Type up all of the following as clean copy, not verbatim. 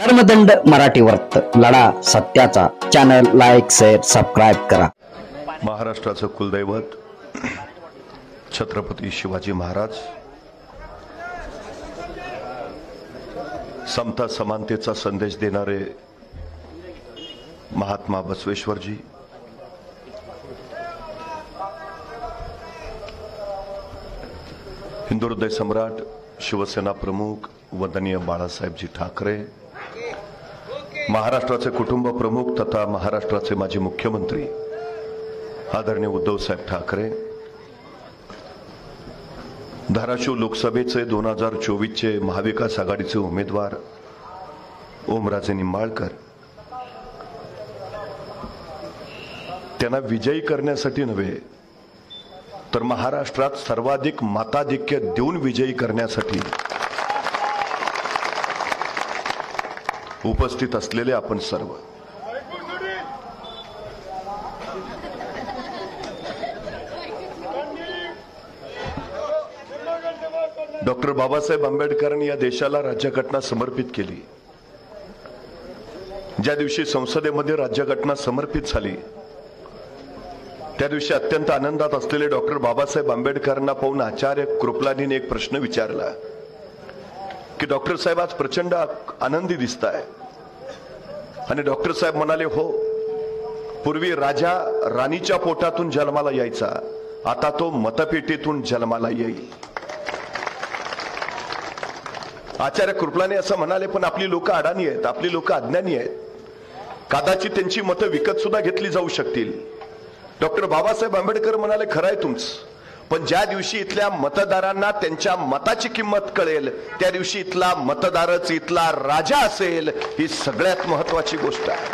धर्मदंड मराठी वर्त लढा सत्याचा चॅनल लाईक शेअर सबस्क्राइब करा। महाराष्ट्राचं कुलदैवत छत्रपती शिवाजी महाराज, समता समानतेचा संदेश देणारे महात्मा बसवेश्वरजी, हिंदू हृदय सम्राट शिवसेना प्रमुख वंदनीय बाळासाहेबजी ठाकरे, महाराष्ट्राचे कुटुंब प्रमुख तथा महाराष्ट्राचे माजी मुख्यमंत्री आदरणीय उद्धव साहेब ठाकरे, धाराशिव लोकसभेचे 2024 चे महाविकास आघाडीचे उमेदवार ओमराजे निंबाळकर, त्यांना विजयी करण्यासाठी नव्हे तर महाराष्ट्रात सर्वाधिक मताधिक्य देऊन विजयी करण्यासाठी उपस्थित असलेले आपण सर्व, डॉक्टर बाबासाहेब आंबेडकरांनी या देशाला राज्यघटना समर्पित केली। ज्या दिवशी संसदेमध्ये राज्यघटना समर्पित झाली त्या दिवशी अत्यंत आनंदात असलेले डॉक्टर बाबासाहेब आंबेडकरांना पाहून आचार्य कृपलानीने एक प्रश्न विचारला की डॉक्टर साहेब आज प्रचंड आनंदी दिसताय। आणि डॉक्टर साहेब म्हणाले, हो, पूर्वी राजा राणीच्या पोटातून जन्माला यायचा, आता तो मतपेटीतून जन्माला येईल। आचार्य कृपलानी असं म्हणाले, पण आपली लोक अडाणी आहेत, आपली लोक अज्ञानी आहेत, कदाचित त्यांची मतं विकत सुद्धा घेतली जाऊ शकतील। डॉक्टर बाबासाहेब आंबेडकर म्हणाले, खरं आहे तुमचं, पण ज्या दिवशी इथल्या मतदारांना त्यांच्या मताची किंमत कळेल त्या दिवशी इथला मतदारच इथला राजा असेल, ही सगळ्यात महत्वाची गोष्ट आहे।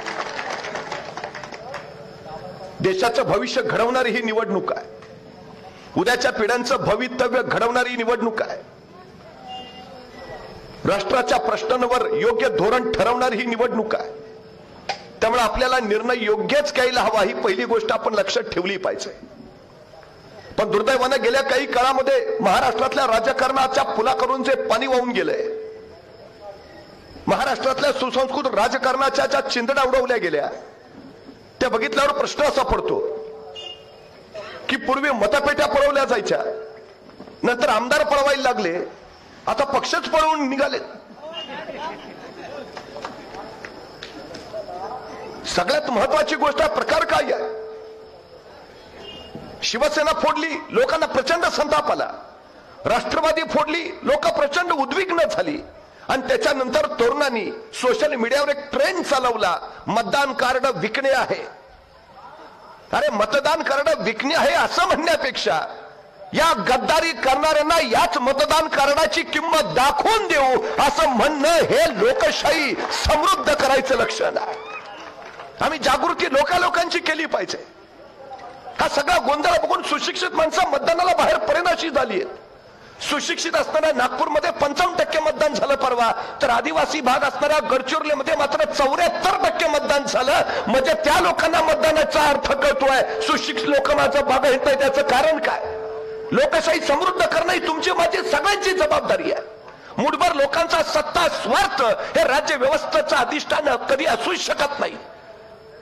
देशाचं भविष्य घडवणारी ही निवडणूक आहे, उद्याच्या पिढ्यांचं भवितव्य घडवणारी निवडणूक आहे, राष्ट्राच्या प्रश्नांवर योग्य धोरण ठरवणारी ही निवडणूक आहे। त्यामुळे आपल्याला निर्णय योग्यच घ्यायला हवा, ही पहिली गोष्ट आपण लक्षात ठेवली पाहिजे। पण दुर्दैवाने गेल्या काही काळामध्ये महाराष्ट्रातल्या राजकारणाच्या पुलाकडून जे पाणी वाहून गेलंय, महाराष्ट्रातल्या सुसंस्कृत राजकारणाच्या ज्या चिंधड्या उडवल्या गेल्या त्या बघितल्यावर प्रश्न असा पडतो की पूर्वी मतपेट्या पळवल्या जायच्या, नंतर आमदार पळवायला लागले, आता पक्षच पळवून निघाले। सगळ्यात महत्वाची गोष्ट प्रकार काय आहे? शिवसेना फोडली, लोकांना प्रचंड संताप आला, राष्ट्रवादी फोडली, लोक प्रचंड उद्विग्न झाली, आणि त्याच्यानंतर तरुणांनी सोशल मीडियावर एक ट्रेंड चालवला, मतदान कार्ड विकणे आहे। अरे मतदान कार्ड विकणे आहे असं म्हणण्यापेक्षा या गद्दारी करणाऱ्यांना याच मतदान कार्डाची किंमत दाखवून देऊ असं म्हणणं हे लोकशाही समृद्ध करायचं लक्षण आहे। आम्ही जागृती लोकांची केली पाहिजे। हा सगळा गोंधळ बघून सुशिक्षित माणसं मतदानाला बाहेर पडेनाशी झाली आहेत। सुशिक्षित असणाऱ्या नागपूरमध्ये 55% मतदान झालं परवा, तर आदिवासी भाग असणाऱ्या गडचिरोलीमध्ये मात्र 74% मतदान झालं। म्हणजे त्या लोकांना मतदानाचा अर्थ कळतोय, सुशिक्षित लोक माझं भाग येत नाही, त्याचं कारण काय? लोकशाही समृद्ध करणं ही तुमची माझी सगळ्यांची जबाबदारी आहे। मुठभर लोकांचा सत्ता स्वार्थ हे राज्य व्यवस्थेचं अधिष्ठान कधी असू शकत नाही।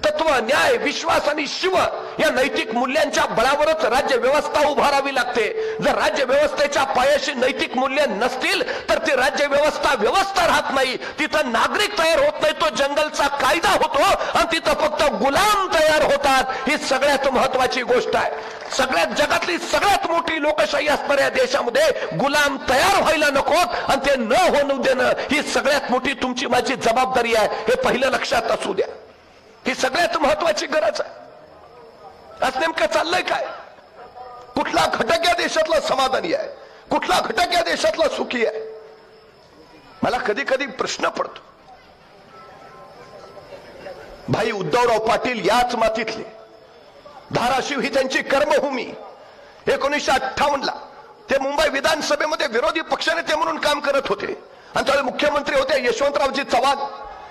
तत्व, न्याय, विश्वास आणि शिव या नैतिक मूल्यांच्या बळावरच राज्य व्यवस्था उभारावी लागते। जर राज्य व्यवस्थेच्या पायाशी नैतिक मूल्य नसतील तर ती राज्य व्यवस्था राहत नाही, तिथं नागरिक तयार होत नाही, तो जंगलचा कायदा होतो आणि तिथं फक्त गुलाम तयार होतात। ही सगळ्यात महत्वाची गोष्ट आहे। सगळ्यात जगातली सगळ्यात मोठी लोकशाही असणाऱ्या देशामध्ये गुलाम तयार व्हायला नकोत आणि ते न होऊ देणं ही सगळ्यात मोठी तुमची माझी जबाबदारी आहे, हे पहिलं लक्षात असू द्या। ही सगळ्यात महत्वाची गरज आहे। आज नेमकं चाललंय काय? कुठला घटक या देशातला समाधानी आहे, कुठला घटक या देशातला सुखी आहे? मला कधी कधी प्रश्न पडतो, भाई उद्धवराव पाटील याच मातीतले, धाराशिव ही त्यांची कर्मभूमी। 1958 ला ते मुंबई विधानसभेमध्ये विरोधी पक्षनेते म्हणून काम करत होते आणि त्यावेळी मुख्यमंत्री होते यशवंतरावजी चव्हाण।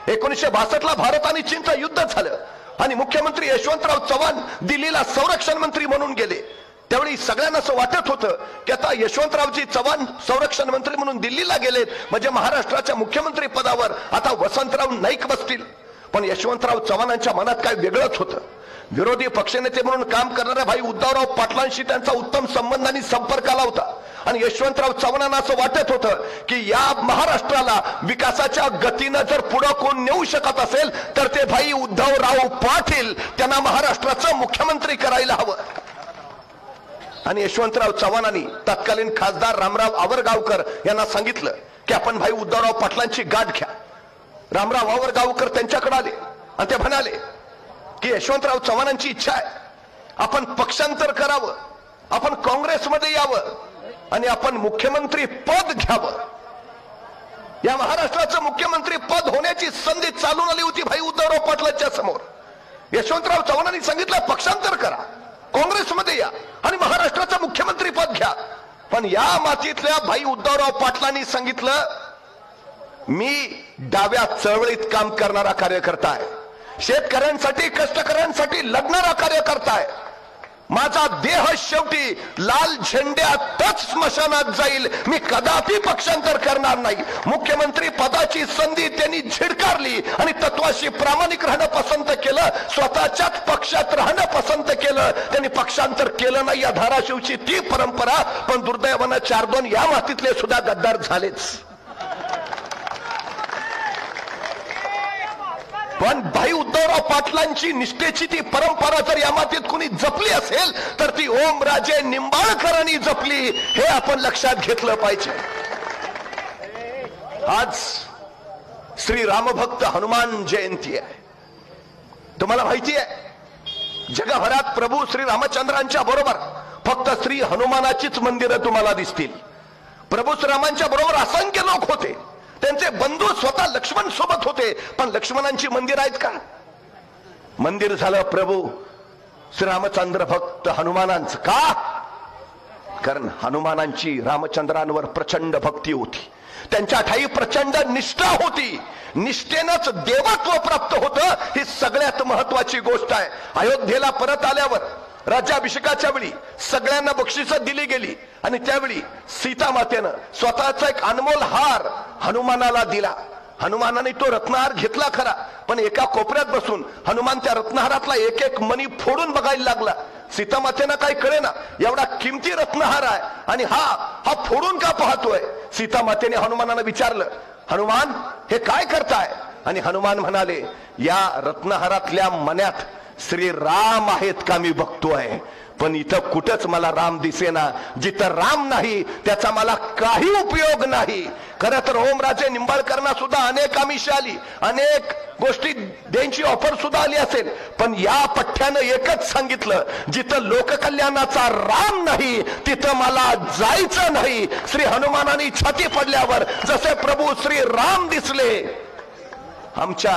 1962 ला भारत आणि चीनचं युद्ध झालं आणि मुख्यमंत्री यशवंतराव चव्हाण दिल्लीला संरक्षण मंत्री म्हणून गेले। त्यावेळी सगळ्यांना असं वाटत होतं की आता यशवंतरावजी चव्हाण संरक्षण मंत्री म्हणून दिल्लीला गेलेत, म्हणजे महाराष्ट्राच्या मुख्यमंत्री पदावर आता वसंतराव नाईक बसतील. पण यशवंतराव चव्हाणांच्या मनात काय वेगळंच होतं. विरोधी पक्षनेते म्हणून काम करणाऱ्या भाई उद्धवराव पाटलांशी त्यांचा उत्तम संबंध आणि संपर्क आला होता. आणि यशवंतराव चव्हाणांना असं वाटत होतं की या महाराष्ट्राला विकासाच्या गतीनं जर पुढे कोण नेऊ शकत असेल तर ते भाई उद्धवराव पाटील, त्यांना महाराष्ट्राचं मुख्यमंत्री करायला हवं. आणि यशवंतराव चव्हाणांनी तत्कालीन खासदार रामराव आवरगावकर यांना सांगितलं की आपण भाई उद्धवराव पाटलांची गाठ घ्या. रामराव आवरगावकर त्यांच्याकडे आले आणि ते म्हणाले की यशवंतराव चव्हाणांची इच्छा आहे, आपण पक्षांतर करावं, आपण काँग्रेसमध्ये यावं आणि आपण मुख्यमंत्री पद घ्यावं. या महाराष्ट्राचं मुख्यमंत्री पद होण्याची संधी चालून आली होती भाई उद्धवराव पाटलांच्या समोर. यशवंतराव चव्हाणांनी सांगितलं पक्षांतर करा, काँग्रेसमध्ये या आणि महाराष्ट्राचं मुख्यमंत्री पद घ्या. पण या मातीतल्या भाई उद्धवराव पाटलांनी सांगितलं मी डाव्या चळवळीत काम करणारा कार्यकर्ता आहे, शेतकऱ्यांसाठी कष्टकऱ्यांसाठी लढणारा कार्यकर्ता आहे. माझा देह शेवटी लाल झेंड्यातच स्मशानात जाईल, मी कदापि पक्षांतर करणार नाही. मुख्यमंत्री पदाची संधी त्यांनी झिडकारली आणि तत्वाशी प्रामाणिक राहणं पसंत केलं, स्वतःच्याच पक्षात राहणं पसंत केलं. त्यांनी पक्षांतर केलं नाही, या धाराशिवची ती परंपरा. पण दुर्दैवानं 4-2 या मातीतले सुद्धा गद्दार झालेच. पण भाई उद्धवराव पाटलांची निष्ठेची ती परंपरा जर या मातीत कुणी जपली असेल तर ती ओमराजे निंबाळकरांनी जपली, हे आपण लक्षात घेतलं पाहिजे. आज श्री रामभक्त हनुमान जयंती आहे. तुम्हाला माहिती आहे जगभरात प्रभू श्री रामचंद्रांच्या बरोबर फक्त श्री हनुमानाचीच मंदिरं तुम्हाला दिसतील. प्रभू श्रीरामांच्या बरोबर असंख्य लोक होते, त्यांचे बंधू स्वतः लक्ष्मण सोबत होते, पण लक्ष्मणांची मंदिर आहेत का? मंदिर झालं प्रभू श्रीरामचंद्र भक्त हनुमानांचं. का? कारण हनुमानांची रामचंद्रांवर प्रचंड भक्ती होती, त्यांच्या ठाई प्रचंड निष्ठा होती. निष्ठेनंच देवत्व प्राप्त होतं, ही सगळ्यात महत्वाची गोष्ट आहे. अयोध्येला परत आल्यावर राज्याभिषेकाच्या वेळी सगळ्यांना बक्षिसं दिली गेली आणि त्यावेळी सीता मातेनं स्वतःचा एक अनमोल हार हनुमानाला दिला. हनुमानाने तो रत्नहार घेतला खरा, पण एका कोपऱ्यात बसून हनुमान त्या रत्नहारातला एक एक मणी फोडून बघायला लागला. सीता मातेनं काही कळेना, एवढा किमती रत्नहार आहे आणि हा फोडून का पाहतोय? सीता मातेने हनुमानाला विचारलं, हनुमान हे काय करताय? आणि हनुमान म्हणाले, या रत्नहारातल्या मण्यात श्री राम आहेत का मी बघतोय, पण इथं कुठंच मला राम दिसेना. जिथं राम नाही त्याचा मला काही उपयोग नाही. खरं तर ओमराजे निंबाळकरांना सुद्धा अनेक आमिष आली, अनेक गोष्टी द्यायची ऑफर सुद्धा आली असेल, पण या पठ्ठ्यानं एकच सांगितलं, जिथं लोककल्याणाचा राम नाही तिथं मला जायचं नाही. श्री हनुमानाने छाती पडल्यावर जसे प्रभू श्री राम दिसले आमच्या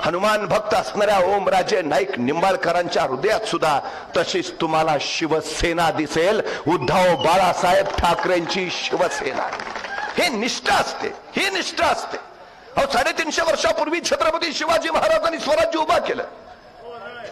हनुमान भक्त असणाऱ्या ओमराजे नाईक निंबाळकरांच्या हृदयात सुद्धा तशीच तुम्हाला शिवसेना दिसेल, उद्धव बाळासाहेब ठाकरेंची शिवसेना. हे निष्ठा असते, ही निष्ठा असते. 350 वर्षापूर्वी छत्रपती शिवाजी महाराजांनी स्वराज्य उभा केलं.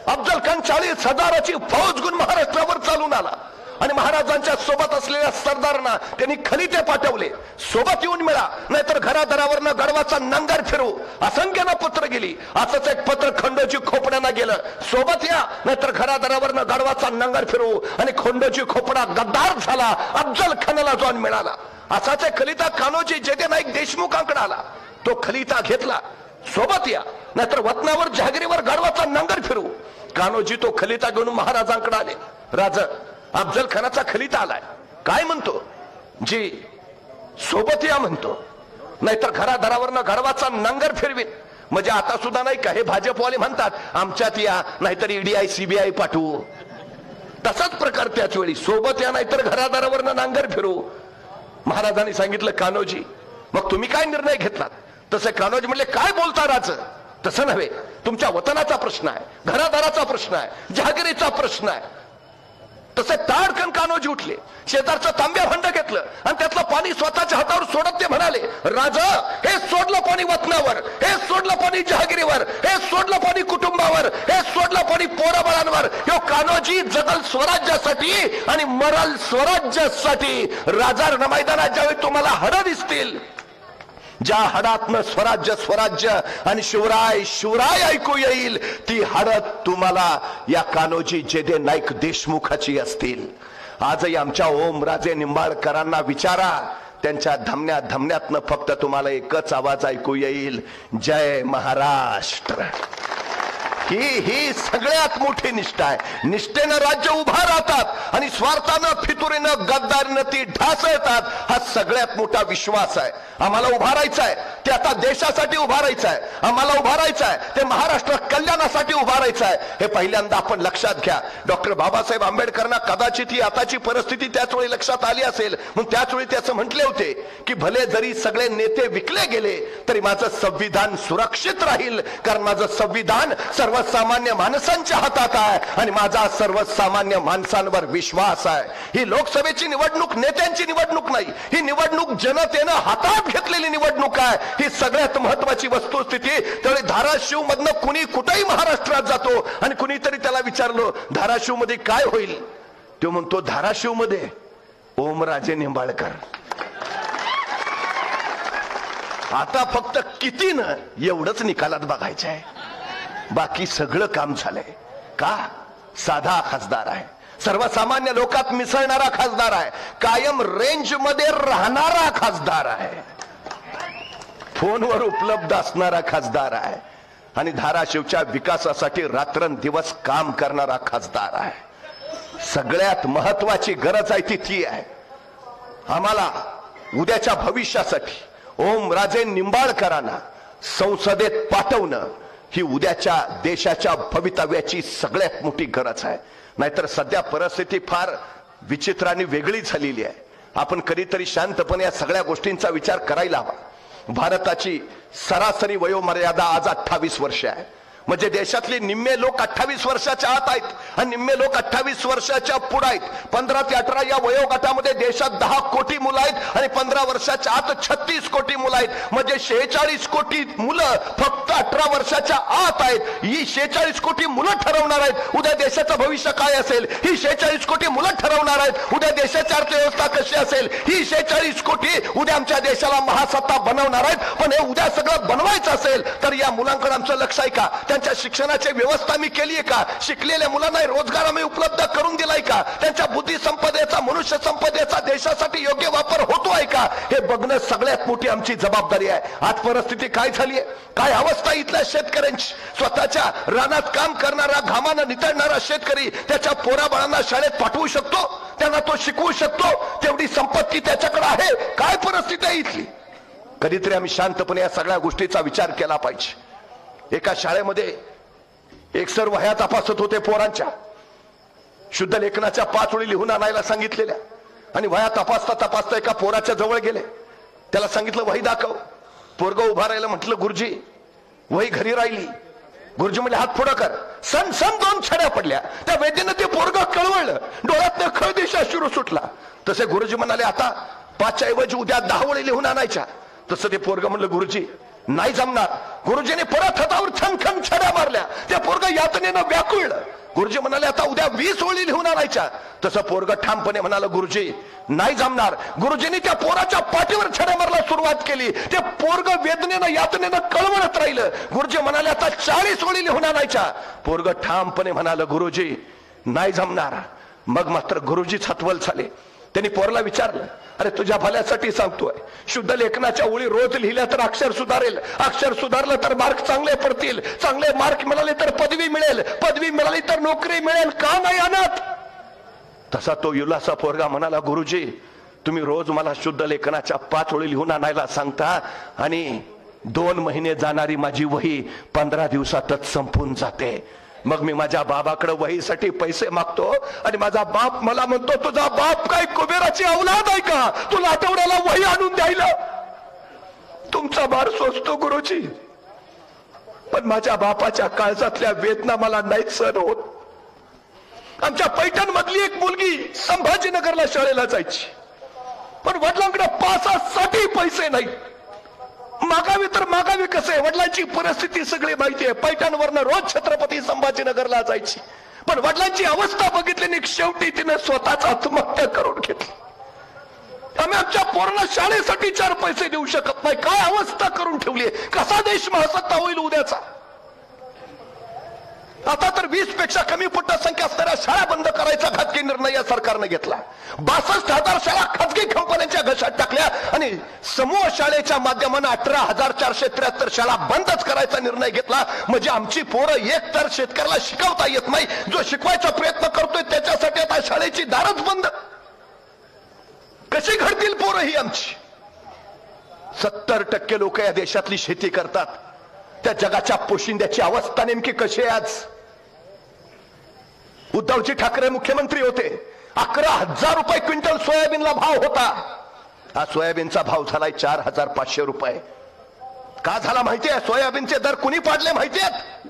अफजल खान 40,000ची फौज घेऊन महाराष्ट्रावर चालून आला आणि महाराजांच्या सोबत असलेल्या सरदारांना त्यांनी खलिते पाठवले, सोबत येऊन मिळा नाहीतर घरादारावरनं गडवाचा नांगर फिरवू. असंख्यानं पत्र गेली. असंच एक पत्र खंडोजी खोपड्यांना गेलं, सोबत या नाहीतर घरादारावरनं गडवाचा नांगर फिरवू. आणि खंडोजी खोपडा गद्दार झाला, अफजल खानाला जाऊन मिळाला. असाच एक खलिता कान्होजी जेदे नाईक देशमुखांकडे आला, तो खलिता घेतला, सोबत या नाहीतर वतनावर जहागिरीवर गडवाचा नांगर फिरवू. कान्होजी तो खलिता घेऊन महाराजांकडे आले. राजा अफजल खानाचा खलिता आलाय, काय म्हणतो? जी सोबत या म्हणतो, नाहीतर घरादारावरनं गडवाचा नांगर फिरवीन. म्हणजे आता सुद्धा नाही का हे भाजपवाले म्हणतात आमच्यात या नाहीतर ईडीआय सीबीआय पाठवू. तसाच प्रकार त्याच वेळी, सोबत या नाहीतर घरादारावरनं नांगर फिरू. महाराजांनी सांगितलं, कान्होजी मग तुम्ही काय निर्णय घेतलात? तसे कान्होजी म्हणले, काय बोलता राज? तसं नव्हे, तुमच्या वतनाचा प्रश्न आहे, घरादाराचा प्रश्न आहे, जहागिरीचा प्रश्न आहे. तसे ताडकन कान्होजी उठले, शेजारचं तांब्या भांड घेतलं आणि त्यातलं पाणी स्वतःच्या हातावर सोडत ते म्हणाले, राजा हे सोडलं पाणी वतनावर, हे सोडलं पाणी जहागिरीवर, हे सोडलं पाणी कुटुंबावर, हे सोडलं पाणी पोराबाळांवर. ह्यो कान्होजी जगल स्वराज्यासाठी आणि मरल स्वराज्यासाठी. राजा मैदानात ज्यावेळी तुम्हाला हाडं दिसतील, ज्या हाडातनं स्वराज्य स्वराज्य आणि शिवराय शिवराय ऐकू येईल, ती हाडत तुम्हाला या कान्होजी जेदे नाईक देशमुखाची असतील. आजही आमच्या ओमराजे निंबाळकरांना विचारा, त्यांच्या धमन्या धमन्यातनं फक्त तुम्हाला एकच आवाज ऐकू येईल, जय महाराष्ट्र. ही सगळ्यात मोठी निष्ठा आहे. निष्ठेनं राज्य उभा राहतात आणि स्वार्थानं फितुरीनं गद्दारीनं ती ढासळतात. हा सगळ्यात मोठा विश्वास आहे. आम्हाला उभा राहायचं आहे ते आता देशासाठी उभा राहायचं आहे. आम्हाला उभा राहायचं आहे ते महाराष्ट्र कल्याणासाठी उभा राहायचं आहे. हे पहिल्यांदा आपण लक्षात घ्या. डॉक्टर बाबासाहेब आंबेडकरांना कदाचित ही आताची परिस्थिती त्याच वेळी लक्षात आली असेल, म्हणून त्याच वेळी त्याचं म्हटले होते की भले जरी सगळे नेते विकले गेले तरी माझं संविधान सुरक्षित राहील, कारण माझं संविधान सर्वसामान्य माणसांच्या हातात आहे आणि माझा सर्वसामान्य माणसांवर विश्वास आहे. ही लोकसभेची निवडणूक नेत्यांची निवडणूक नाही, ही निवडणूक जनतेनं हातात घेतलेली निवडणूक आहे. ही सगळ्यात महत्वाची वस्तुस्थिती. त्यामुळे धाराशिव मधनं कुणी कुठेही महाराष्ट्रात जातो आणि कुणीतरी त्याला विचारलो धाराशिव मध्ये काय होईल, तो म्हणतो धाराशिव मध्ये ओमराजे निंबाळकर. आता फक्त कितीनं एवढंच निकालात बघायचं आहे, बाकी सगळं काम झालंय. का? साधा खासदार आहे, सर्वसामान्य लोकात मिसळणारा खासदार आहे, कायम रेंज मध्ये राहणारा खासदार आहे, फोनवर उपलब्ध असणारा खासदार आहे आणि धाराशिवच्या विकासासाठी रात्रंदिवस काम करणारा खासदार आहे. सगळ्यात महत्वाची गरज आहे ती आहे आम्हाला उद्याच्या भविष्यासाठी ओमराजे निंबाळकरांना संसदेत पाठवणं. ही उद्याच्या देशाच्या भवितव्याची सगळ्यात मोठी गरज आहे. नाहीतर सध्या परिस्थिती फार विचित्र आणि वेगळी झालेली आहे. आपण कधीतरी शांतपणे या सगळ्या गोष्टींचा विचार करायला हवा. भारताची सरासरी वयोमर्यादा आज 28 वर्ष आहे. म्हणजे देशातले निम्मे लोक 28 वर्षाच्या आत आहेत आणि निम्मे लोक 28 वर्षाच्या पुढे आहेत. 15 ते 18 या वयोगटामध्ये देशात 10 कोटी मुलं आहेत आणि 15 वर्षाच्या आत 36 कोटी मुलं आहेत. म्हणजे 46 कोटी मुलं फक्त 18 वर्षाच्या आत आहेत. ही 46 कोटी मुलं ठरवणार आहेत उद्या देशाचं भविष्य काय असेल. ही 46 कोटी मुलं ठरवणार आहेत उद्या देशाची अर्थव्यवस्था कशी असेल. ही 46 कोटी उद्या आमच्या देशाला महासत्ता बनवणार आहेत. पण हे उद्या सगळं बनवायचं असेल तर या मुलांकडे आमचं लक्ष आहे का? त्यांच्या शिक्षणाची व्यवस्था मी केली आहे का? शिकलेल्या मुलांना रोजगार आम्ही उपलब्ध करून दिलाय का? त्यांच्या बुद्धी संपदेचा मनुष्य संपदेचा देशासाठी योग्य वापर होतो आहे का? हे बघणं सगळ्यात मोठी आमची जबाबदारी आहे. आज परिस्थिती काय झाली आहे, काय अवस्था इथल्या शेतकऱ्यांची. स्वतःच्या रानात काम करणारा घामानं नितळणारा शेतकरी त्याच्या पोराबाळांना शाळेत पाठवू शकतो, त्यांना तो शिकवू शकतो, तेवढी संपत्ती त्याच्याकडे आहे. काय परिस्थिती आहे इथली? कधीतरी आम्ही शांतपणे या सगळ्या गोष्टीचा विचार केला पाहिजे. एका शाळेमध्ये एक सर वह्या तपासत होते पोरांच्या. शुद्ध लेखनाच्या 5 ओळी लिहून आणायला सांगितलेल्या आणि वह्या तपासता तपासता एका पोराच्या जवळ गेले. त्याला सांगितलं वही दाखव. पोरग उभा राहिलं. म्हटलं गुरुजी वही घरी राहिली. गुरुजी म्हणजे हात पुढं कर. सण 2 छड्या पडल्या. त्या वेदीनं ते पोरग कळवळलं. डोळ्यातनं खळदिशा शिरू सुटला. तसे गुरुजी म्हणाले आता 5च्या ऐवजी उद्या 10 ओळी लिहून आणायच्या. तसं ते पोरग म्हणलं गुरुजी नाही जमणार. गुरुजीने परत हातावर छमछम छड्या मारल्या. त्या पोरग यातनेनं व्याकुळलं. गुरुजी म्हणाले आता उद्या 20 ओळी लिहून आणायच्या. तसं पोरग ठामपणे म्हणाल गुरुजी नाही जमणार. गुरुजींनी त्या पोराच्या पाठीवर छड्या मारायला सुरुवात केली. ते पोरग वेदनेनं यातनेनं कळवळत राहिलं. गुरुजी म्हणाले आता 40 ओळी लिहून आणायच्या. पोरग ठामपणे म्हणाल गुरुजी नाही जमणार. मग मात्र गुरुजीच हतवल झाले. त्यांनी पोरला विचारलं अरे तुझ्या भल्यासाठी सांगतोय, शुद्ध लेखनाच्या ओळी रोज लिहिल्या तर अक्षर सुधारेल, अक्षर सुधारलं तर मार्क चांगले पडतील, चांगले मार्क मिळाले तर पदवी मिळेल, पदवी मिळाली तर नोकरी मिळेल, का नाही आणत? तसा तो युलासा पोरगा म्हणाला गुरुजी तुम्ही रोज मला शुद्ध लेखनाच्या 5 ओळी लिहून आणायला सांगता आणि 2 महिने जाणारी माझी वही 15 दिवसातच संपून जाते. मग मी माझ्या बाबाकडे वहीसाठी पैसे मागतो आणि माझा बाप मला म्हणतो तुझा बाप काय कुबेराची औलाद आहे का तुला आठवड्याला वही आणून द्यायला? तुमचा भार सोसतो गुरुजी, पण माझ्या बापाच्या काळजातल्या वेदना मला नाही सहन होत. आमच्या पैठण मधली एक मुलगी संभाजीनगरला शाळेला जायची, पण वडिलांकडे पासासाठी पैसे नाही. मागावी तर मागावी कसे, वडिलांची परिस्थिती सगळी माहिती आहे. पैठणवरनं रोज छत्रपती संभाजीनगरला जायची, पण वडिलांची अवस्था बघितली शेवटी तिने स्वतःच आत्महत्या करून घेतली. आम्ही आमच्या पोरांना शाळेसाठी 4 पैसे देऊ शकत नाही. काय अवस्था करून ठेवली, कसा देश महासत्ता होईल उद्याचा. आता तर 20 पेक्षा कमी संख्या असणाऱ्या शाळा बंद करायचा घातकी निर्णय या सरकारने घेतला. 62,000 शाळा खाजगी कंपन्यांच्या घशात टाकल्या आणि समूह शाळेच्या माध्यमाने 18,473 शाळा बंदच करायचा निर्णय घेतला. म्हणजे आमची पोरं एक तर शेतकऱ्याला शिकवता येत नाही, जो शिकवायचा प्रयत्न करतोय त्याच्यासाठी आता शाळेची दारच बंद. कशी घडतील पोरं ही आमची. 70% लोक या देशातली शेती करतात. त्या जगाच्या पोशिंद्याची अवस्था नेमकी कशी आहे आज. उद्धवजी ठाकरे मुख्यमंत्री होते, 11,000 रुपये क्विंटल सोयाबीनला भाव होता. हा सोयाबीनचा भाव झालाय 4,500 रुपये. का झाला माहितीये? सोयाबीनचे दर कुणी पाडले माहितीयेत?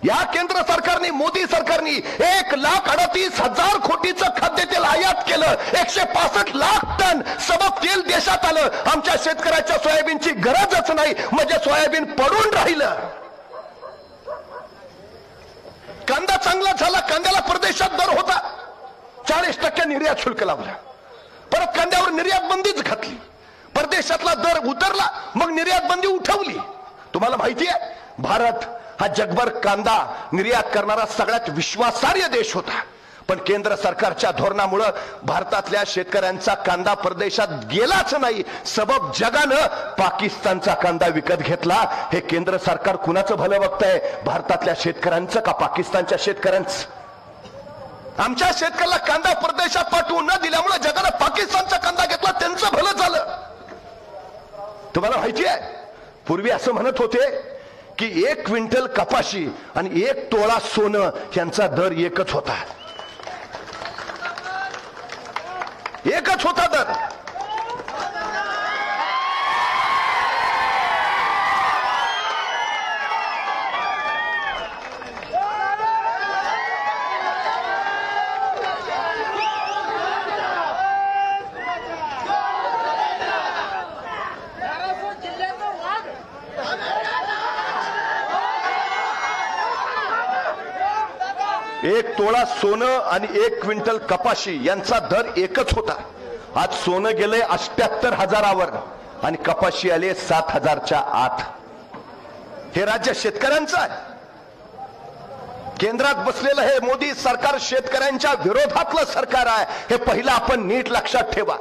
या केंद्र सरकारने, मोदी सरकारने 1,38,000 कोटीचं खाद्यतेल आयात केलं. 165 लाख टन सबक तेल देशात आलं. आमच्या शेतकऱ्याच्या सोयाबीनची गरजच नाही, म्हणजे सोयाबीन पडून राहिलं. कांदा चांगला झाला, कांद्याला परदेशात दर होता, 40% निर्यात शुल्क लावलं. परत कांद्यावर निर्यात बंदीच घातली. परदेशातला दर उतरला, मग निर्यात बंदी उठवली. तुम्हाला माहिती आहे, भारत हा जगभर कांदा निर्यात करणारा सगळ्यात विश्वासार्ह देश होता. पण केंद्र सरकारच्या धोरणामुळे भारतातल्या शेतकऱ्यांचा कांदा परदेशात गेलाच नाही. सबब जगानं पाकिस्तानचा कांदा विकत घेतला. हे केंद्र सरकार कुणाचं भलं बघतंय, भारतातल्या शेतकऱ्यांचं का पाकिस्तानच्या शेतकऱ्यांचं? आमच्या शेतकऱ्याला कांदा परदेशात पाठवून न दिल्यामुळे जगानं पाकिस्तानचा कांदा घेतला, त्यांचं भलं झालं. तुम्हाला माहिती आहे, पूर्वी असं म्हणत होते की 1 क्विंटल कपाशी आणि 1 तोळा सोनं यांचा दर एकच होता. एकच होता दर. एक तोळा सोनं आणि 1 क्विंटल कपाशी यांचा दर एकच होता. आज सोनं गेले 78,000वर आणि कपाशी आले 7,000च्या आत. हे राज्य शेतकऱ्यांचं आहे. केंद्रात बसलेलं हे मोदी सरकार शेतकऱ्यांच्या विरोधातलं सरकार आहे. हे पहिलं आपण नीट लक्षात ठेवा.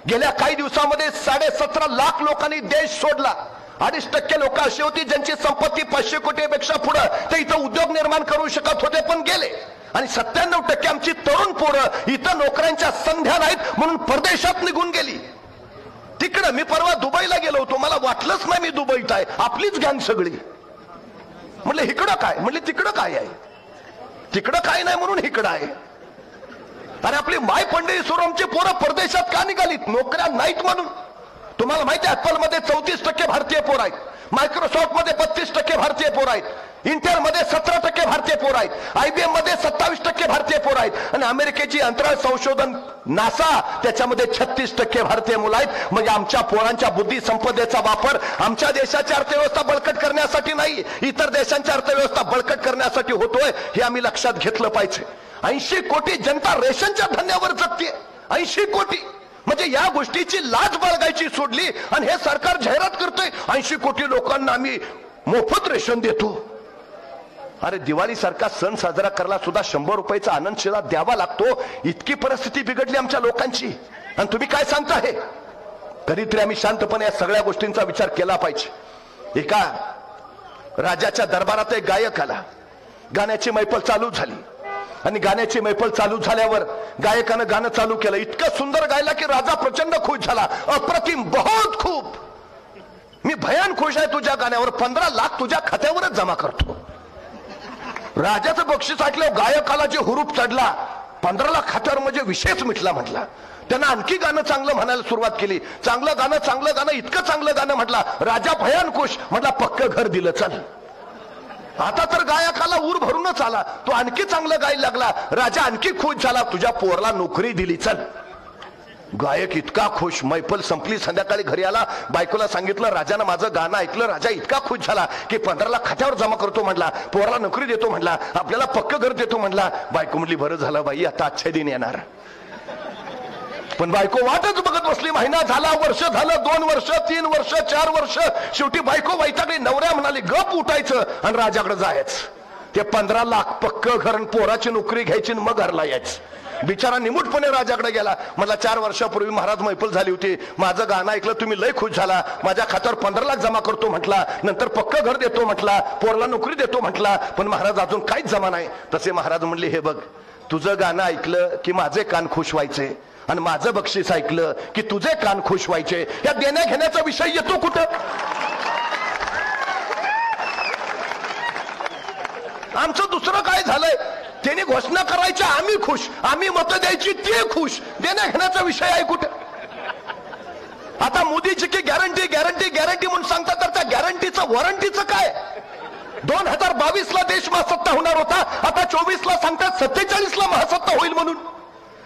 गेल्या काही दिवसामध्ये 17.5 लाख लोकांनी देश सोडला. 2.5% लोक अशी होती ज्यांची संपत्ती 500 कोटीपेक्षा पुढे, ते इथं उद्योग निर्माण करू शकत होते पण गेले. आणि 97% आमची तरुण पोरं इथं नोकऱ्यांच्या संध्या नाहीत म्हणून परदेशात निघून गेली. तिकडं मी परवा दुबईला गेलो होतो, मला वाटलंच नाही मी दुबईत आहे. आपलीच गँग सगळी. म्हणलं इकडं काय, म्हणले तिकडं काय आहे. तिकडं काय नाही म्हणून इकडं आहे. अरे आपली माय पंढरी सुरमची पोरं परदेशात का निघालीत? नोकऱ्या नाहीत म्हणून. तुम्हाला माहिती आहे, ऍपल मध्ये 34% भारतीय पोर आहेत, मायक्रोसॉफ्ट मध्ये 32% भारतीय पोर आहेत, इंटेल मध्ये 17% भारतीय पोर आहेत, IBM मध्ये 27% भारतीय पोर आहेत, आणि अमेरिकेची अंतराळ संशोधन नासा त्याच्यामध्ये 36% भारतीय मुलं आहेत. म्हणजे आमच्या पोरांच्या बुद्धी संपदेचा वापर आमच्या देशाची अर्थव्यवस्था बळकट करण्यासाठी नाही, इतर देशांची अर्थव्यवस्था बळकट करण्यासाठी होतोय. हे आम्ही लक्षात घेतलं पाहिजे. 80 कोटी जनता रेशनच्या धान्यावर जगते. 80 कोटी. म्हणजे या गोष्टीची लाज बाळगायची सोडली आणि हे सरकार जाहिरात करतोय 80 कोटी लोकांना आम्ही मोफत रेशन देतो. अरे दिवाळी सारखा सण साजरा करायला सुद्धा 100 रुपयाचा आनंद शिला द्यावा लागतो. इतकी परिस्थिती बिघडली आमच्या लोकांची, आणि तुम्ही काय सांगता? हे कधीतरी आम्ही शांतपणे या सगळ्या गोष्टींचा विचार केला पाहिजे. एका राजाच्या दरबारात एक गायक आला. गाण्याची मैफल चालू झाली आणि गाण्याची मैफल चालू झाल्यावर गायकानं गाणं चालू केलं. इतकं सुंदर गायला की राजा प्रचंड खुश झाला. अप्रतिम, बहुत खूप, मी भयान खुश आहे तुझ्या गाण्यावर, 15 लाख तुझ्या खात्यावरच जमा करतो. राजाचं बक्षीस ऐकलं, गायकाला जे हुरूप चढला, 15 लाख खात्यावर, म्हणजे विषयच मिटला म्हटला. त्यांना आणखी गाणं चांगलं म्हणायला सुरुवात केली. चांगलं गाणं, इतकं चांगलं गाणं म्हटला. राजा भयान खुश, म्हटला पक्क घर दिलं, चल. आता तर गायकाला ऊर भरूनच आला, तो आणखी चांगलं गायला लागला, राजा आणखी खुश झाला, तुझ्या पोरला नोकरी दिली, चल. गायक इतका खुश, मैफल संपली, संध्याकाळी घरी आला, बायकोला सांगितलं राजानं माझं गाणं ऐकलं, राजा इतका खुश झाला की 15 लाख खात्यावर जमा करतो म्हणला, पोराला नोकरी देतो म्हणला, आपल्याला पक्क घर देतो म्हणला. बायको म्हणली बरं झालं बाई, आता अच्छे दिन येणार. पण बायको वाटच बघत बसली. महिना झाला, वर्ष झालं, 2 वर्ष, 3 वर्ष, 4 वर्ष, शेवटी बायको वैतागली. नवऱ्या म्हणाली गप उठायचं आणि राजाकडे जायचं. ते 15 लाख पक्क घर, पोराची नोकरी घ्यायची, मग घरला यायचं. बिचारा निमूटपणे राजाकडे गेला, मला 4 वर्षापूर्वी महाराज मैफल झाली होती, माझं गाणं ऐकलं, तुम्ही लय खुश झाला, माझ्या खात्यावर 15 लाख जमा करतो म्हटला, नंतर पक्क घर देतो म्हटला, पोरला नोकरी देतो म्हटला, पण महाराज अजून काहीच जमा नाही. तसे महाराज म्हणले हे बघ, तुझं गाणं ऐकलं की माझे कान खुश व्हायचे, आणि माझं बक्षीस ऐकलं की तुझे कान खुश व्हायचे. या देण्या घेण्याचा विषय येतो कुठं? आमचं दुसरं काय झालंय, त्यांनी घोषणा करायच्या आम्ही खुश, आम्ही मतं द्यायची ते खुश, देण्या घेण्याचा विषय आहे कुठं? आता मोदीची की गॅरंटी गॅरंटी गॅरंटी म्हणून सांगतात, तर त्या गॅरंटीचं वॉरंटीचं काय? 2022 ला देश महासत्ता होणार होता, आता 24 ला सांगतात 47 ला महासत्ता होईल म्हणून.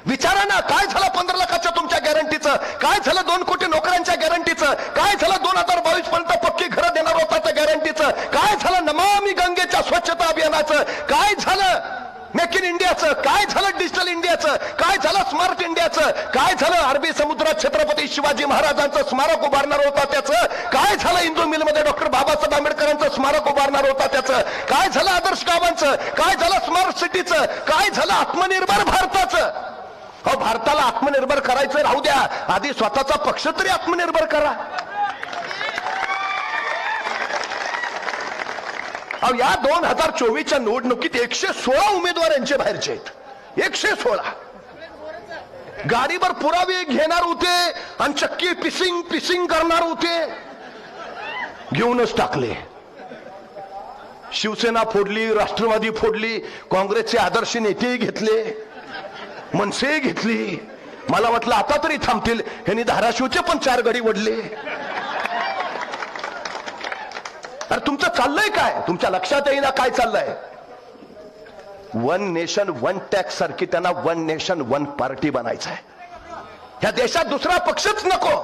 विचारा ना, काय झालं 15 लाखाच्या तुमच्या गॅरंटीचं? काय झालं 2 कोटी नोकऱ्यांच्या गॅरंटीचं? काय झालं 2022 पर्यंत पक्की घरं देणार होता त्या गॅरंटीचं? काय झालं नमामि गंगेच्या स्वच्छता अभियानाचं? काय झालं मेक इन इंडियाचं? काय झालं डिजिटल इंडियाचं? काय झालं स्मार्ट इंडियाचं? काय झालं अरबी समुद्रात छत्रपती शिवाजी महाराजांचं स्मारक उभारणार होता त्याचं? काय झालं इंदू मिलमध्ये डॉक्टर बाबासाहेब आंबेडकरांचं स्मारक उभारणार होता त्याचं? काय झालं आदर्श गावांचं? काय झालं स्मार्ट सिटीचं? काय झालं आत्मनिर्भर भारताचं? हो, भारताला आत्मनिर्भर करायचं राहू द्या, आधी स्वतःचा पक्ष तरी आत्मनिर्भर करा. अहो, या 2024च्या निवडणुकीत 116 उमेदवार यांचे बाहेरचे आहेत. 116 गाडीवर पुरावे घेणार होते आणि चक्की पिसिंग पिसिंग करणार होते, घेऊनच टाकले. शिवसेना फोडली, राष्ट्रवादी फोडली, काँग्रेसचे आदर्श नेतेही घेतले, मनसे घेतली. मला वाटलं आता तरी थांबतील, यांनी धाराशिवचे पण 4 गडी वडले. अरे तुमचं चाललंय काय? तुमच्या लक्षात येईना काय चाललंय? 1 नेशन 1 टॅक्स सारखी त्यांना 1 नेशन 1 पार्टी बनायचं आहे. ह्या देशात दुसरा पक्षच नको,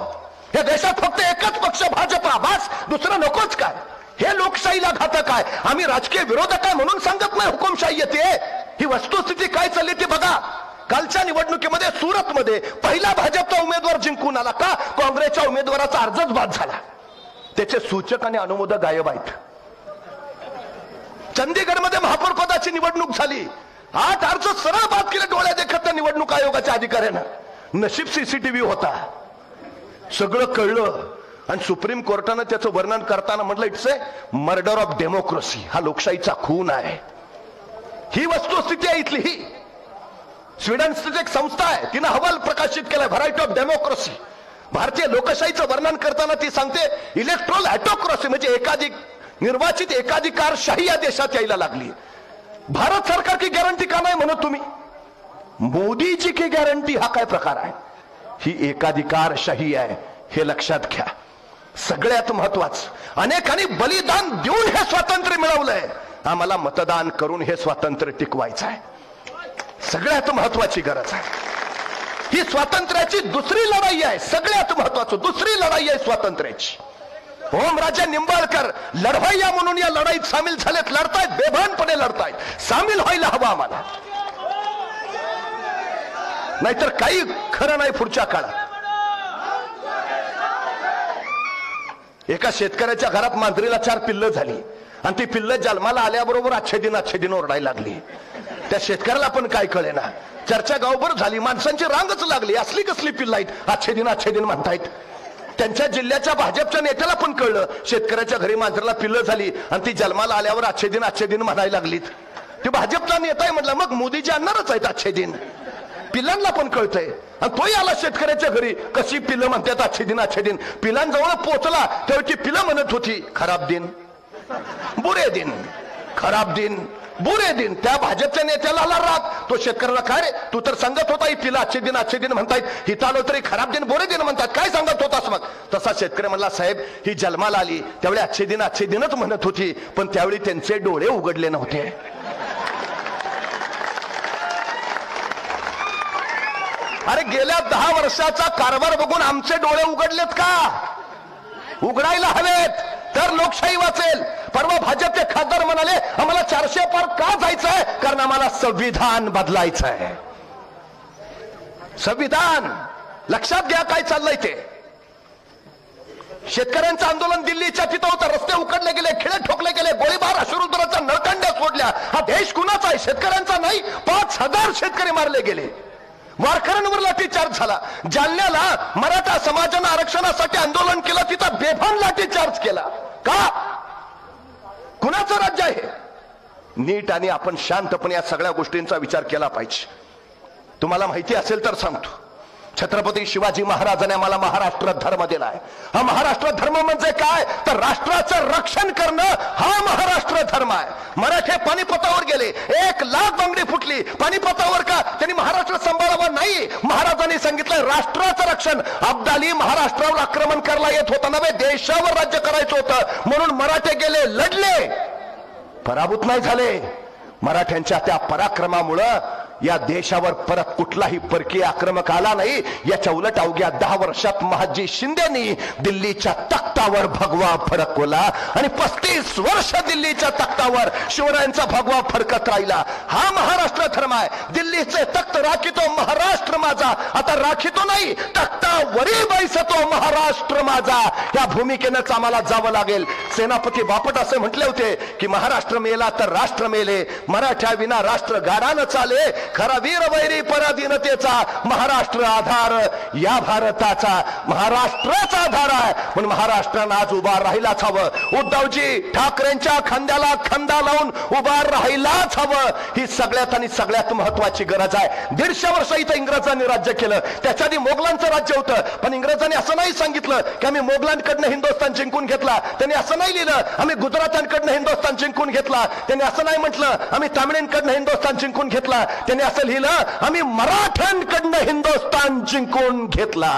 या देशात फक्त एकच पक्ष भाजपा, बस, दुसरं नकोच. काय हे लोकशाहीला घातक आहे. आम्ही राजकीय विरोधक आहे म्हणून सांगत नाही हुकुमशाही येते. ही वस्तुस्थिती काय चालली ते बघा. कालच्या निवडणुकीमध्ये सुरतमध्ये पहिला भाजपचा उमेदवार जिंकून आला का? काँग्रेसच्या उमेदवाराचा अर्जच बाद झाला. त्याचे सूचक आणि अनुमोदक गायब आहेत. चंदीगडमध्ये महापौर पदाची निवडणूक झाली, 8 अर्ज सरळ बाद केले डोळ्या देखत त्या निवडणूक आयोगाच्या अधिकाऱ्यानं. नशीब सीसीटीव्ही होता, सगळं कळलं. आणि सुप्रीम कोर्टानं त्याचं वर्णन करताना म्हटलं it's a murder of democracy, हा लोकशाहीचा खून आहे. ही वस्तुस्थिती आहे इथली. ही स्वीडनची एक संस्था आहे, तिनं अहवाल प्रकाशित केलाय व्हरायटी ऑफ डेमोक्रेसी. भारतीय लोकशाहीचं वर्णन करताना ती सांगते इलेक्ट्रोल ऑटोक्रेसी, म्हणजे एकाधिक निर्वाचित एकाधिकारशाही या देशात यायला लागली. भारत सरकार की गॅरंटी का नाही म्हणत तुम्ही? मोदीची की गॅरंटी हा काय प्रकार आहे? ही एकाधिकारशाही आहे, हे लक्षात घ्या. सगळ्यात महत्वाचं, अनेकांनी बलिदान देऊन हे स्वातंत्र्य मिळवलंय, आम्हाला मतदान करून हे स्वातंत्र्य टिकवायचं आहे. सगळ्यात महत्वाची गरज आहे. ही स्वातंत्र्याची दुसरी लढाई आहे. सगळ्यात महत्वाचं दुसरी लढाई आहे स्वातंत्र्याची. ओमराजे निंबाळकर लढवय्या म्हणून या लढाईत सामील झालेत, लढतायत, बेभानपणे लढतायत. सामील व्हायला हवं आम्हाला, नाहीतर काही खरं नाही पुढच्या काळात. एका शेतकऱ्याच्या घरात मांजरीला 4 पिल्लं झाली आणि ती पिल्लं जन्माला आल्याबरोबर अच्छे दिन ओरडायला लागली. त्या शेतकऱ्याला पण काय कळेना. चर्चा गावभर झाली, माणसांची रांगच लागली. असली कसली पिल्लं आहेत, अच्छे दिन म्हणतायत. त्यांच्या जिल्ह्याच्या भाजपच्या नेत्याला पण कळलं, शेतकऱ्याच्या घरी मांजरीला पिल्लं झाली आणि ती जन्माला आल्यावर अच्छे दिन म्हणायला लागलीत. ते भाजपचा नेता आहे म्हटलं, मग मोदीजी आणणारच आहेत अच्छे दिन. पिल्लांना पण कळतंय. आणि तोही आला शेतकऱ्याच्या घरी, कशी पिल्लं म्हणतात अच्छे दिन. पिलांजवळ पोहोचला तेव्हा ती पिल्लं म्हणत होती खराब दिन, बुरे दिन. खराब दिन बुरे दिन. त्या भाजपच्या नेत्याला आला राग. तो शेतकऱ्याला काय रे तू तर सांगत होता तिला अच्छे दिन म्हणतायत हिथं आलो तरी खराब दिन बुरे दिन म्हणतात काय सांगत होतास मग. तसा शेतकरी म्हणला साहेब ही जन्माला आली त्यावेळी अच्छे दिनच म्हणत होती पण त्यावेळी त्यांचे डोळे उघडले नव्हते. अरे गेल्या 10 वर्षाचा कारभार बघून आमचे डोळे उघडलेत का. उघडायला हवेत तर लोकशाही वाचेल. परवा भाजपचे खासदार म्हणाले आम्हाला 400 पार का जायचंय कारण आम्हाला संविधान बदलायचं आहे. संविधान लक्षात घ्या काय चाललंय ते. शेतकऱ्यांचं आंदोलन दिल्लीच्या तिथं होतं. रस्ते उकडले गेले खिळे ठोकले गेले गोळीबार अश्रुधुराचा नळकांड्या सोडल्या. हा देश कुणाचा आहे शेतकऱ्यांचा नाही. 5000 शेतकरी मारले गेले. वारकऱ्यांवर लाठीचार्ज झाला. जालन्याला मराठा समाजानं आरक्षणासाठी आंदोलन केलं तिथं बेभान लाठीचार्ज केला का. कुणाचं राज्य आहे. नीट आणि आपण शांतपणे या सगळ्या गोष्टींचा विचार केला पाहिजे. तुम्हाला माहिती असेल तर सांगतो छत्रपती शिवाजी महाराजांनी आम्हाला महाराष्ट्र धर्म दिलाय. हा महाराष्ट्र धर्म म्हणजे काय तर राष्ट्राचं रक्षण करणं हा महाराष्ट्र धर्म आहे. मराठे पानिपतावर गेले 1 लाख बांगडी फुटली पानिपतावर का त्यांनी महाराष्ट्र सांभाळावा नाही. महाराजांनी सांगितलं राष्ट्राचं रक्षण. अब्दाली महाराष्ट्रावर आक्रमण करायला येत होता नव्हे देशावर राज्य करायचं होतं म्हणून मराठे गेले लढले पराभूत नाही झाले. मराठ्यांच्या त्या पराक्रमामुळं या देशावर परत कुठलाही परकीय आक्रमक आला नाही. याच्या उलट अवघ्या 10 वर्षात महाजी शिंदेनी दिल्लीच्या तख्तावर भगवा फडकवला आणि 35 वर्ष दिल्लीच्या तख्तावर शिवरायांचा भगवा फडकत राहिला. हा महाराष्ट्र धर्म आहे. दिल्लीचे तख्त राखितो महाराष्ट्र माझा. आता राखितो नाही तख्तावरी बैसतो महाराष्ट्र माझा. या भूमिकेनंच आम्हाला जावं लागेल. सेनापती बापट असे म्हटले होते की महाराष्ट्र मेला तर राष्ट्र मेले. मराठ्या विना राष्ट्र गाडानं चाले. खरा वीर वैरी पराधीनतेचा महाराष्ट्र आधार या भारताचा महाराष्ट्राचा आधार आहे. पण महाराष्ट्रानं आज उभा राहिलाच हवं. उद्धवजी ठाकरेंच्या खांद्याला खांदा लावून उभा राहिलाच हवं. ही सगळ्यात आणि सगळ्यात महत्वाची गरज आहे. 150 वर्ष इथं इंग्रजांनी राज्य केलं. त्याच्या आधी मोगलांचं राज्य होतं. पण इंग्रजांनी असं नाही सांगितलं की आम्ही मोगलांकडनं हिंदुस्थान जिंकून घेतला. त्यांनी असं नाही लिहिलं आम्ही गुजरातांकडनं हिंदुस्थान जिंकून घेतला. त्यांनी असं नाही म्हटलं आम्ही तामिळींकडनं हिंदुस्थान जिंकून घेतला. त्यांनी असं लिहिलं आम्ही मराठ्यांकडनं हिंदुस्थान जिंकून घेतला.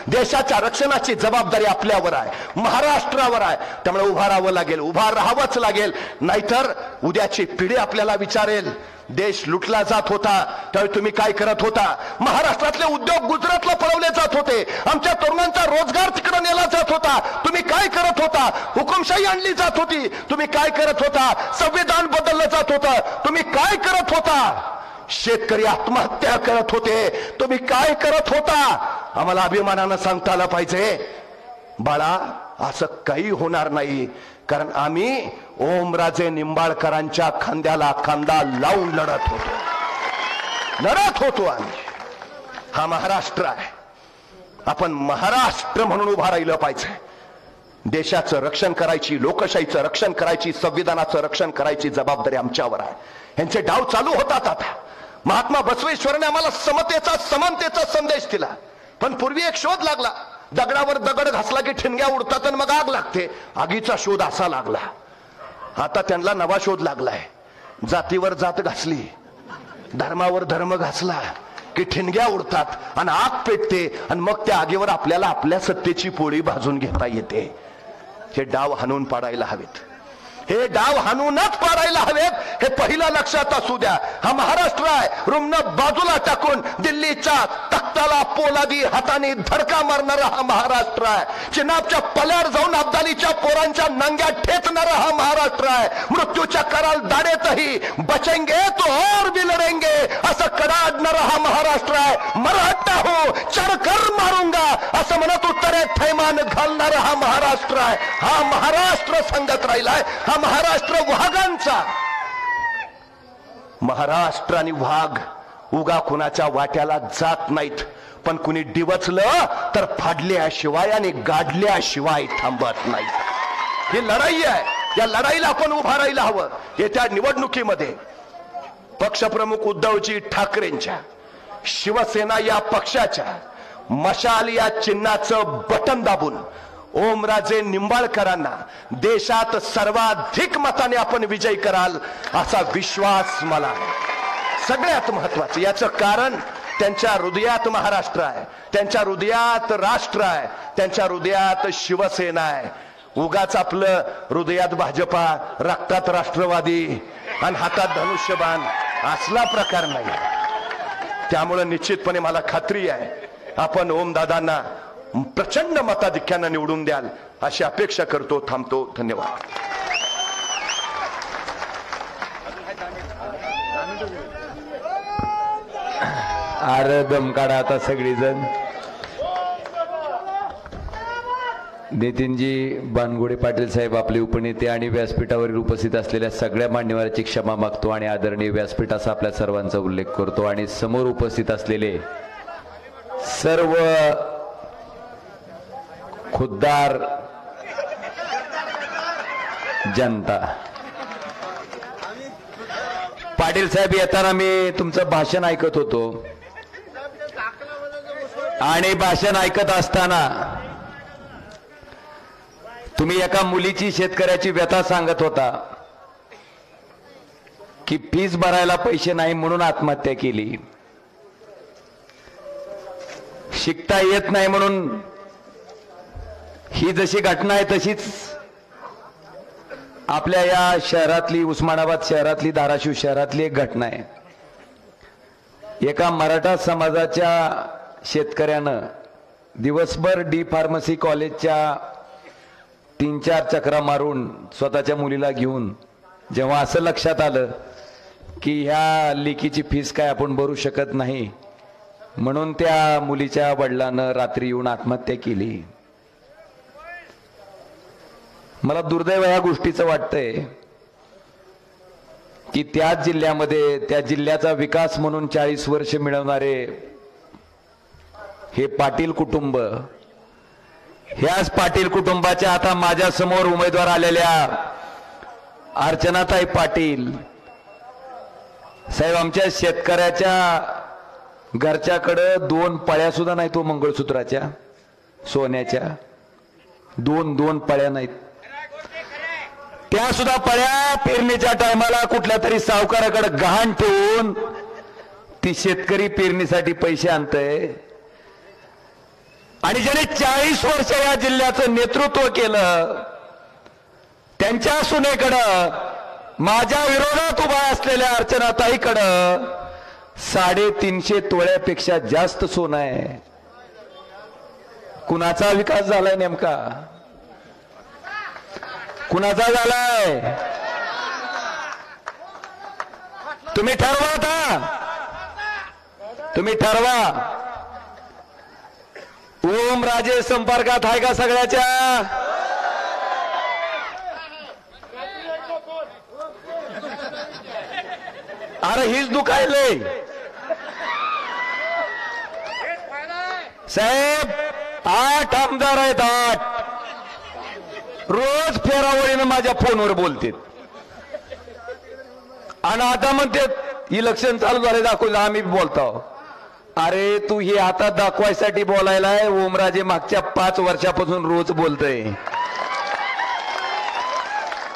देशाच्या रक्षणाची जबाबदारी आपल्यावर आहे महाराष्ट्रावर आहे. त्यामुळे उभा राहावं लागेल. उभा राहावंच लागेल. नाहीतर उद्याची पिढी आपल्याला विचारेल देश लुटला जात होता त्यावेळी तुम्ही काय करत होता. महाराष्ट्रातले उद्योग गुजरातला पळवले जात होते. आमच्या तरुणांचा रोजगार तिकडे नेला जात होता. तुम्ही काय करत होता. हुकुमशाही आणली जात होती. तुम्ही काय करत होता. संविधान बदललं जात होतं. तुम्ही काय करत होता. शेतकरी आत्महत्या करत होते. तुम्ही काय करत होता. आम्हाला अभिमानानं सांगता आलं पाहिजे बाळा असं काही होणार नाही कारण आम्ही ओमराजे निंबाळकरांच्या खांद्याला खांदा लावून लढत होतो आम्ही. हा महाराष्ट्र आहे. आपण महाराष्ट्र म्हणून उभा राहिलं पाहिजे. देशाचं रक्षण करायची लोकशाहीचं रक्षण करायची संविधानाचं रक्षण करायची जबाबदारी आमच्यावर आहे. यांचे डाव चालू होतात. आता महात्मा बसवेश्वरांनी आम्हाला समतेचा समानतेचा संदेश दिला. पण पूर्वी एक शोध लागला. दगडावर दगड घासला की ठिणग्या उडतात आणि मग आग लागते. आगीचा शोध असा लागला. आता त्यांना नवा शोध लागलाय. जातीवर जात घासली धर्मावर धर्म घासला की ठिणग्या उडतात आणि आग पेटते आणि मग त्या आगीवर आपल्याला आपल्या सत्तेची पोळी भाजून घेता येते. हे डाव हाणून पाडायला हवेत. हे डाव हाणूनच पाडायला हवेत. हे पहिला लक्षात असू द्या. हा महाराष्ट्र आहे. रुमनं बाजूला टाकून दिल्लीच्या तख्ताला पोलादी हाताने धडका मारणारा हा महाराष्ट्र आहे. चिनाबच्या पल्यावर जाऊन अब्दालीच्या पोरांच्या नांग्या ठेचणारा हा महाराष्ट्र आहे. मृत्यूच्या कराल दाडेतही बचेंगे तो और भी लढेंगे असं कडाडणारा हा महाराष्ट्र आहे. मराठा हो चढकर मारूंगा असं म्हणत उत्तरे थैमान घालणारा हा महाराष्ट्र आहे. हा महाराष्ट्र सांगत राहिलाय. हा महाराष्ट्र वाघांचा. महाराष्ट्र आणि वाघ उगा कुणाच्या वाट्याला जात नाहीत. पण कुणी डिवचलं तर फाडल्याशिवाय आणि गाडल्याशिवाय थांबत नाही. ही लढाई आहे. या लढाईला आपण उभा राहायला हवं. येत्या निवडणुकीमध्ये पक्षप्रमुख उद्धवजी ठाकरेंच्या शिवसेना या पक्षाच्या मशाल या चिन्हाचं बटन दाबून ओमराजे निंबाळकरांना देशात सर्वाधिक मताने आपण विजयी कराल असा विश्वास मला आहे। सगळ्यात महत्वाचं याचं कारण त्यांच्या हृदयात महाराष्ट्र आहे, त्यांच्या हृदयात राष्ट्र आहे, त्यांच्या हृदयात शिवसेना आहे। उगाच आपलं हृदयात भाजपा, रक्तात राष्ट्रवादी आणि हातात धनुष्यबाण असला प्रकार नाही। त्यामुळे निश्चितपणे मला खात्री आहे आपण ओमदादांना प्रचंड मताधिक्यानं निवडून द्याल अशी अपेक्षा करतो। थांबतो। धन्यवाद। अरे दम काढा आता सगळीजण। नितीनजी बानगुडे पाटील साहेब आपले उपनेते आणि व्यासपीठावरील उपस्थित असलेल्या सगळ्या मान्यवरांची क्षमा मागतो आणि आदरणीय व्यासपीठाचा आपल्या सर्वांचा उल्लेख करतो आणि समोर उपस्थित असलेले सर्व खुद्दार जनता। पाटील साहेब येताना मी तुमचं भाषण ऐकत होतो आणि भाषण ऐकत असताना तुम्ही एका मुलीची शेतकऱ्याची व्यथा सांगत होता की फीस भरायला पैसे नाही म्हणून आत्महत्या केली, शिकता येत नाही म्हणून। ही जशी घटना आहे तशीच आपल्या या शहरातली, उस्मानाबाद शहरातली, धाराशिव शहरातली एक घटना आहे। एका मराठा समाजाच्या शेतकऱ्यानं दिवसभर डी फार्मसी कॉलेजच्या 3-4 चक्रा मारून स्वतःच्या मुलीला घेऊन जेव्हा असं लक्षात आलं की ह्या लेकीची फीस काय आपण भरू शकत नाही म्हणून त्या मुलीच्या वडिलांनं रात्री येऊन आत्महत्या केली। मला दुर्दैव या गोष्टीचं वाटतंय की त्याच जिल्ह्यामध्ये, त्या जिल्ह्याचा विकास म्हणून 40 वर्ष मिळवणारे हे पाटील कुटुंब, ह्याच पाटील कुटुंबाच्या आता माझ्या समोर उमेदवार आलेल्या अर्चनाताई पाटील साहेब, आमच्या शेतकऱ्याच्या घरच्याकडे 2 पळ्या सुद्धा नाही तो मंगळसूत्राच्या सोन्याच्या, 2 पळ्या नाहीत। त्या सुद्धा पळ्या पेरणीच्या टायमाला कुठल्या तरी सावकाराकडे गहाण ठेवून ती शेतकरी पेरणीसाठी पैसे आणतंय। आणि ज्याने 40 वर्ष या जिल्ह्याचं नेतृत्व केलं त्यांच्या सुनेकडं, माझ्या विरोधात उभा असलेल्या अर्चनाताईकडं 350 तोळ्यापेक्षा जास्त सोनं आहे। कुणाचा विकास झालाय नेमका? कुणाचा झालाय? तुम्ही ठरवा आता, तुम्ही ठरवा। ओमराजे संपर्कात आहे का सगळ्याच्या? अरे हीच दुखायलंय साहेब। 8 आमदार आहेत, 8 रोज फेरावळीनं माझ्या फोनवर बोलतात आणि आता म्हणते इलेक्शन चालू झाले दाखवलं आम्ही बोलतो। अरे तू हे आता दाखवायसाठी बोलायलाय? ओमराजे मागच्या 5 वर्षापासून रोज बोलतोय,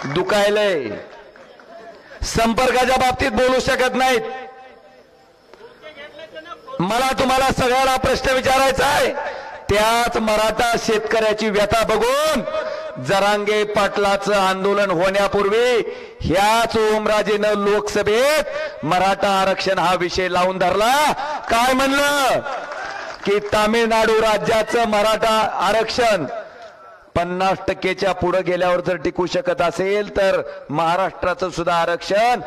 दुखायलंय। संपर्काच्या बाबतीत बोलू शकत नाहीत। मला तुम्हाला सगळ्याला प्रश्न विचारायचा आहे, त्याच मराठा शेतकऱ्याची व्यथा बघून जरांगे पाटलाचं आंदोलन होण्यापूर्वी ह्याच ओमराजेनं लोकसभेत मराठा आरक्षण हा विषय लावून धरला। काय म्हणलं की तामिळनाडू राज्याचं मराठा आरक्षण 50%च्या पुढे गेल्यावर जर टिकू शकत असेल तर महाराष्ट्राचं सुद्धा आरक्षण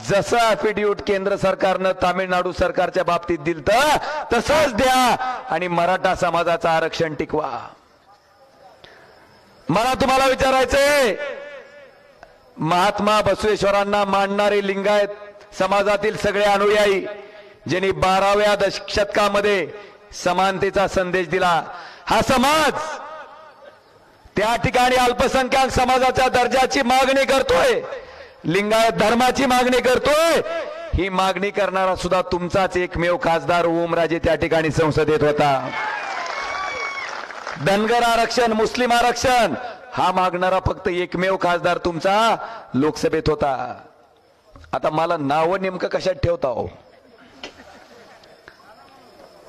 जसं अफिडेव्हिट केंद्र सरकारनं तामिळनाडू सरकारच्या बाबतीत दिलं तसंच द्या आणि मराठा समाजाचं आरक्षण टिकवा। मला तुम्हाला विचारायचंय, महात्मा बसवेश्वरांना मानणारे लिंगायत समाजातील सगळे अनुयायी ज्यांनी 12व्या शतकामध्ये समानतेचा संदेश दिला, हा समाज त्या ठिकाणी अल्पसंख्याक समाजाच्या दर्जाची मागणी करतोय, लिंगायत धर्माची मागणी करतोय। ही मागणी करणारा सुद्धा तुमचाच एकमेव खासदार ओमराजे त्या ठिकाणी संसदेत होता। धनगर आरक्षण, मुस्लिम आरक्षण हा मागणारा फक्त एकमेव खासदार तुमचा लोकसभेत होता. आता मला नाव नेमकं कशात ठेवता हो?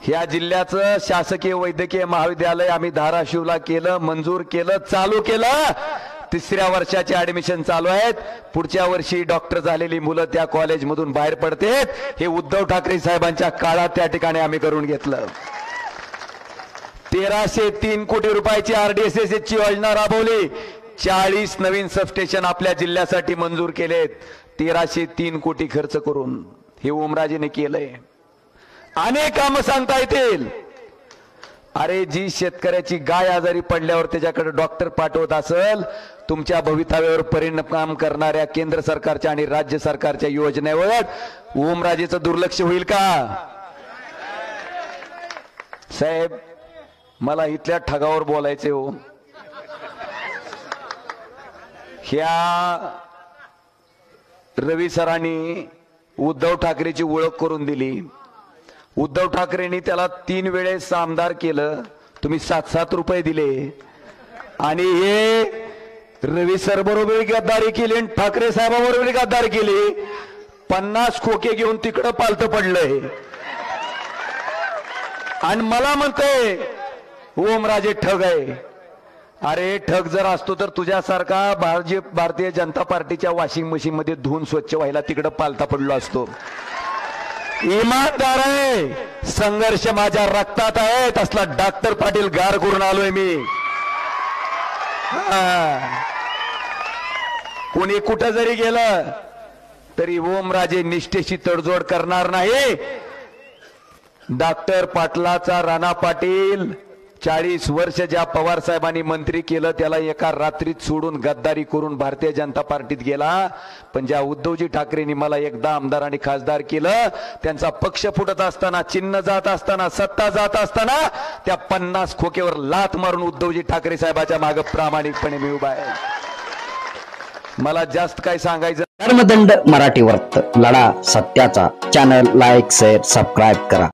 ह्या जिल्ह्याचं शासकीय वैद्यकीय महाविद्यालय आम्ही धाराशिवला केलं, मंजूर केलं, चालू केलं. 3ऱ्या वर्षाचे ऍडमिशन चालू आहेत. पुढच्या वर्षी डॉक्टर झालेली मुलं त्या कॉलेजमधून बाहेर पडतात. हे उद्धव ठाकरे साहेबांच्या काळात त्या ठिकाणी आम्ही करून घेतलं. 1303 कोटी रुपयाची RDSS ची योजना राबवली. 40 नवीन सबस्टेशन आपल्या जिल्ह्यासाठी मंजूर केलेत. 1303 कोटी खर्च करून हे ओमराजेने केलंय. अनेक कामं सांगता येतील. अरे जी शेतकऱ्याची गाय आजारी पडल्यावर त्याच्याकडे डॉक्टर पाठवत असेल, तुमच्या भवितव्यावर परिणाम करणाऱ्या केंद्र सरकारच्या आणि राज्य सरकारच्या योजनेवर ओमराजेचं दुर्लक्ष होईल का? साहेब मला इथल्या ठगावर बोलायचे हो. ह्या रवी सरांनी उद्धव ठाकरेची ओळख करून दिली. उद्धव ठाकरेंनी त्याला 3 वेळेस आमदार केलं. तुम्ही 7-7 रुपये दिले आणि हे रवी सर बरोबर गद्दारी केली आणि ठाकरे साहेबाबरोबर गद्दारी केली. 50 खोके घेऊन तिकडं पालतं पडलंय आणि मला म्हणतोय ओमराजे ठग आहे. अरे ठग जर असतो तर तुझ्यासारखा भारतीय जनता पार्टीच्या वॉशिंग मशीन मध्ये धुवून स्वच्छ व्हायला तिकडं पालता पडलो असतो. इमानदार आहे, संघर्ष माझ्या रक्तात आहे. तसला डॉक्टर पाटील गार करून आलोय मी. कोणी कुठं जरी गेलं तरी ओमराजे निष्ठेशी तडजोड करणार नाही. डॉक्टर पाटलाचा राणा पाटील 40 वर्ष ज्या पवार साहेबांनी मंत्री केलं त्याला एका रात्रीत सोडून गद्दारी करून भारतीय जनता पार्टीत गेला. पण ज्या उद्धवजी ठाकरेंनी मला एकदा आमदार आणि खासदार केलं, त्यांचा पक्ष फुटत असताना, चिन्ह जात असताना, सत्ता जात असताना त्या 50 खोकेवर लात मारून उद्धवजी ठाकरे साहेबाच्या मागे प्रामाणिकपणे मी उभा आहे. मला जास्त काय सांगायचं. धर्मदंड मराठी वर्त, लढा सत्याचा. चॅनल लाईक शेअर सबस्क्राईब करा.